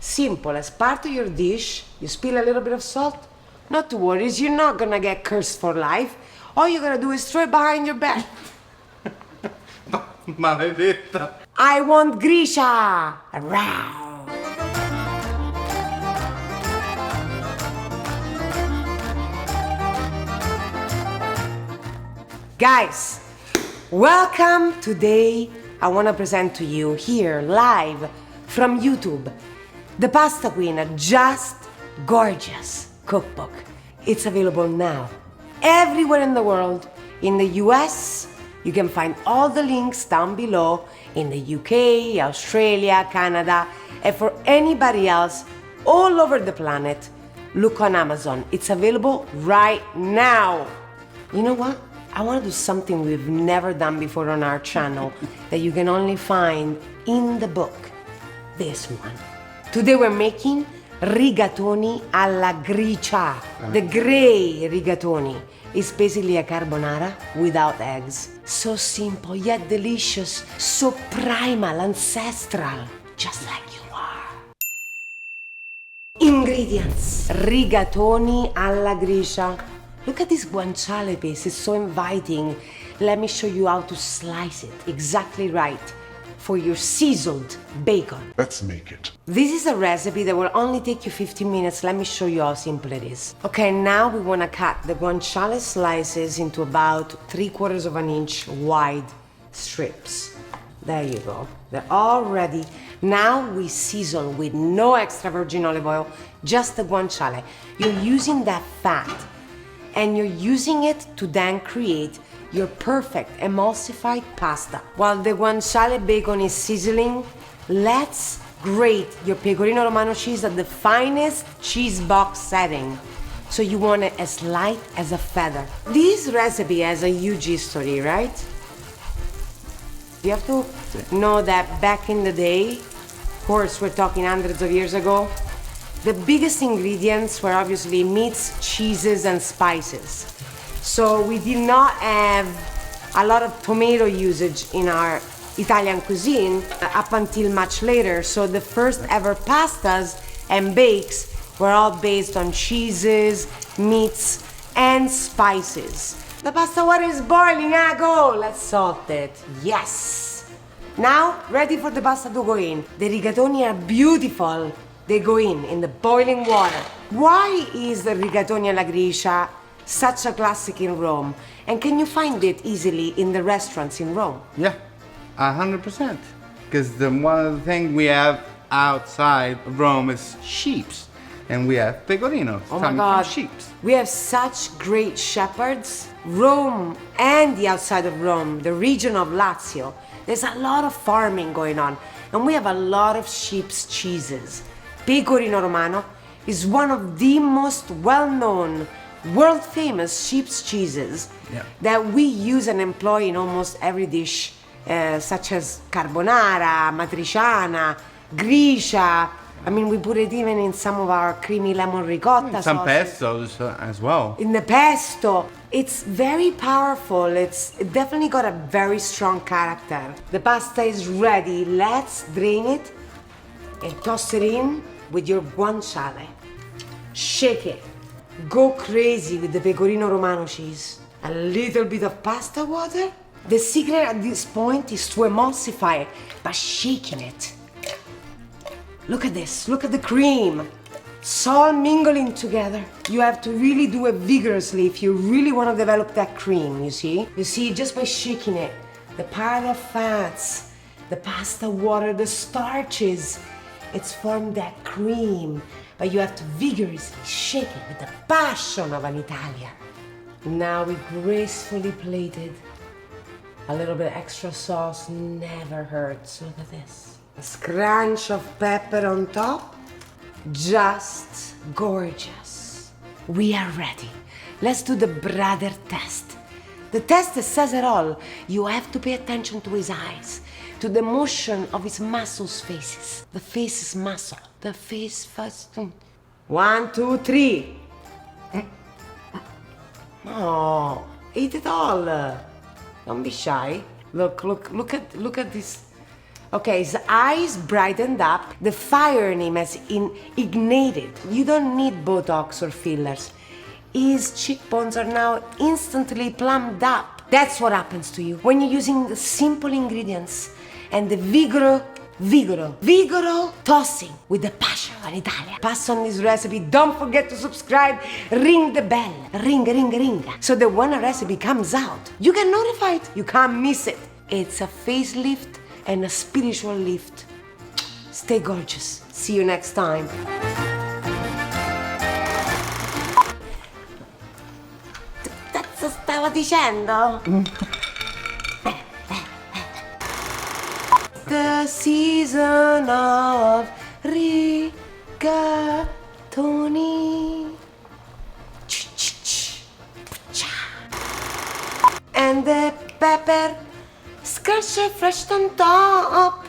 Simple, as part of your dish, you spill a little bit of salt. Not to worry, you're not gonna get cursed for life. All you gotta do is throw it behind your back. Maledetta. I want Grisha! Around. Guys, welcome. Today I want to present to you here live from YouTube the pasta queen Just Gorgeous Cookbook. It's available now everywhere in the world. In the US, you can find all the links down below. In the UK, Australia, Canada, and for anybody else all over the planet, look on Amazon. It's available right now. You know what? I want to do something we've never done before on our channel that you can only find in the book. This one. Today we're making rigatoni alla gricia. The gray rigatoni is basically a carbonara without eggs. So simple yet delicious, so primal, ancestral, just like you are. Ingredients: rigatoni alla gricia. Look at this guanciale piece, it's so inviting. Let me show you how to slice it exactly right for your seasoned bacon. Let's make it. This is a recipe that will only take you 15 minutes. Let me show you how simple it is. Okay, now we want to cut the guanciale slices into about 3/4 of an inch wide strips. There you go. They're all ready. Now we season with no extra virgin olive oil, just the guanciale. You're using that fat and you're using it to then create your perfect emulsified pasta. While the guanciale bacon is sizzling, let's grate your pecorino romano cheese at the finest cheese box setting. So you want it as light as a feather. This recipe has a huge history, right? You have to know that back in the day, of course we're talking hundreds of years ago, the biggest ingredients were obviously meats, cheeses, and spices. So we did not have a lot of tomato usage in our Italian cuisine up until much later. So the first ever pastas and bakes were all based on cheeses, meats, and spices. The pasta water is boiling, go! Let's salt it, yes! Now, ready for the pasta to go in. The rigatoni are beautiful. They go in the boiling water. Why is the rigatoni alla gricia such a classic in Rome? And can you find it easily in the restaurants in Rome? Yeah, 100%. Because one of the things we have outside Rome is sheeps. And we have pecorinos coming from sheep. We have such great shepherds. Rome and the outside of Rome, the region of Lazio, there's a lot of farming going on. And we have a lot of sheep's cheeses. Pecorino Romano is one of the most well-known, world-famous sheep's cheeses that we use and employ in almost every dish, such as carbonara, matriciana, gricia. I mean, we put it even in some of our creamy lemon ricotta Some sauces. pestos as well. In the pesto. It's very powerful. It definitely got a very strong character. The pasta is ready. Let's drain it and toss it in with your guanciale. Shake it. Go crazy with the pecorino romano cheese. A little bit of pasta water. The secret at this point is to emulsify it by shaking it. Look at this. Look at the cream. It's all mingling together. You have to really do it vigorously if you really want to develop that cream, you see? You see, just by shaking it, the pile of fats, the pasta water, the starches, it's formed that cream, but you have to vigorously shake it with the passion of an Italian. Now we gracefully plated. A little bit extra sauce never hurts. Look at this. A scrunch of pepper on top. Just gorgeous. We are ready. Let's do the brother test. The test that says it all. You have to pay attention to his eyes, to the motion of his muscles' faces. The face is muscle. The face first. 1, 2, 3. Oh, eat it all. Don't be shy. Look at this. Okay, his eyes brightened up, the fire in him has ignited. You don't need Botox or fillers. His cheekbones are now instantly plumped up. That's what happens to you when you're using the simple ingredients and the vigoro tossing with the passion of Italia. Pass on this recipe. Don't forget to subscribe. Ring the bell. Ring. So that when a recipe comes out, you get notified. You can't miss it. It's a facelift and a spiritual lift. Stay gorgeous. See you next time. Cazzo stavo dicendo? The season of rigatoni. And the pepper scratcher fresh on top.